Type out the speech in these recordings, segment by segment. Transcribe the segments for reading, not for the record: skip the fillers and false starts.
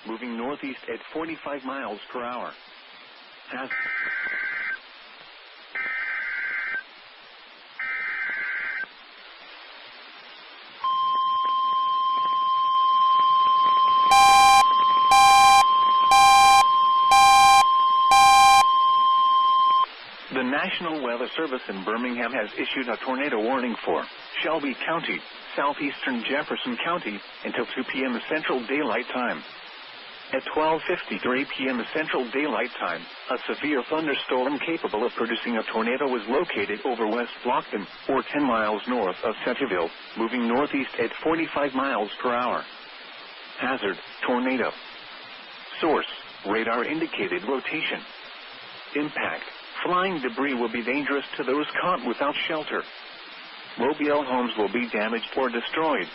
moving northeast at 45 miles per hour. The National Weather Service in Birmingham has issued a tornado warning for Shelby County, southeastern Jefferson County, until 2 p.m. Central Daylight Time. At 12:53 p.m. Central Daylight Time, a severe thunderstorm capable of producing a tornado was located over West Blockton, or 10 miles north of Centerville, moving northeast at 45 miles per hour. Hazard, tornado. Source, radar indicated rotation. Impact, flying debris will be dangerous to those caught without shelter. Mobile homes will be damaged or destroyed.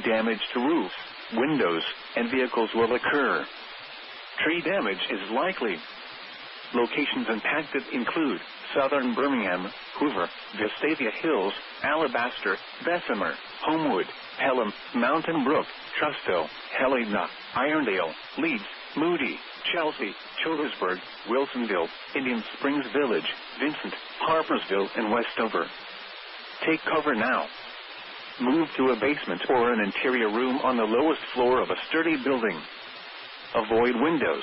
Damage to roofs, windows, and vehicles will occur. Tree damage is likely. Locations impacted include southern Birmingham, Hoover, Vestavia Hills, Alabaster, Bessemer, Homewood, Pelham, Mountain Brook, Trusto, Helena, Irondale, Leeds, Moody, Chelsea, Childersburg, Wilsonville, Indian Springs Village, Vincent, Harpersville, and Westover. Take cover now. Move to a basement or an interior room on the lowest floor of a sturdy building. Avoid windows.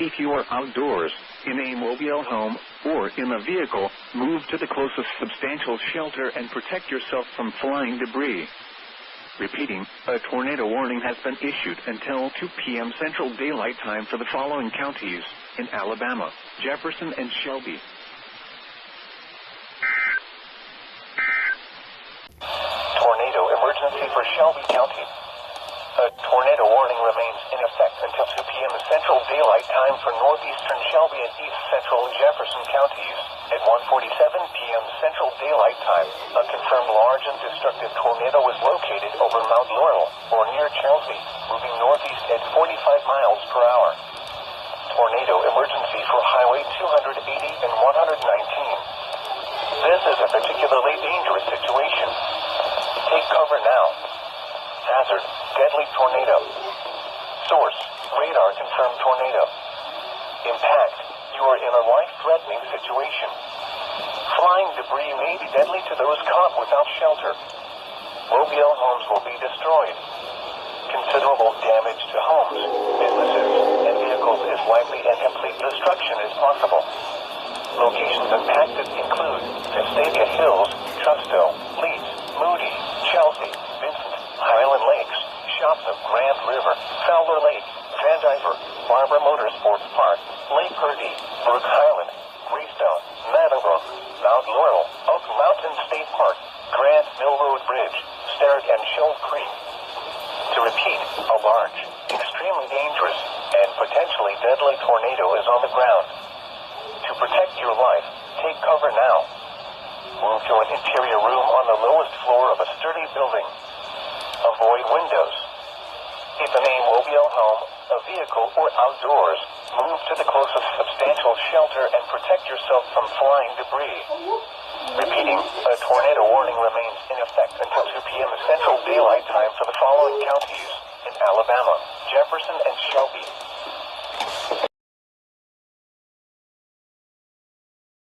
If you are outdoors, in a mobile home, or in a vehicle, move to the closest substantial shelter and protect yourself from flying debris. Repeating, a tornado warning has been issued until 2 p.m. Central Daylight Time for the following counties in Alabama: Jefferson and Shelby. Tornado emergency for Shelby County. A tornado warning remains in effect until 2 p.m. Central Daylight Time for northeastern Shelby and east central Jefferson counties. At 1:47 p.m. Central Daylight Time, a confirmed large and destructive tornado was located over Mount Laurel, or near Chelsea, moving northeast at 45 miles per hour. Tornado emergency for Highway 280 and 119. This is a particularly dangerous situation. Take cover now. Hazard, deadly tornado. Source, radar confirmed tornado. Impact, you are in a life-threatening situation. Flying debris may be deadly to those caught without shelter. Mobile homes will be destroyed. Considerable damage to homes, businesses, and vehicles is likely, and complete destruction is possible. Locations impacted include Vestavia Hills, Trusto, Leeds, Moody, Chelsea, Vincent, Highland Lakes, Shops of Grand River, Fowler Lake, Vandiver, Barber Motorsports Park, Lake Purdy, Brook Highland, Greystone, Meadowbrook, Mount Laurel, Oak Mountain State Park, Grant Mill Road Bridge, Sterritt and Shoal Creek. To repeat, a large, extremely dangerous, and potentially deadly tornado is on the ground. To protect your life, take cover now. Move to an interior room on the lowest floor of a sturdy building. Avoid windows. If in a mobile home, a vehicle, or outdoors, move to the closest substantial shelter and protect yourself from flying debris. Repeating, a tornado warning remains in effect until 2 p.m. Central Daylight Time for the following counties in Alabama: Jefferson and Shelby.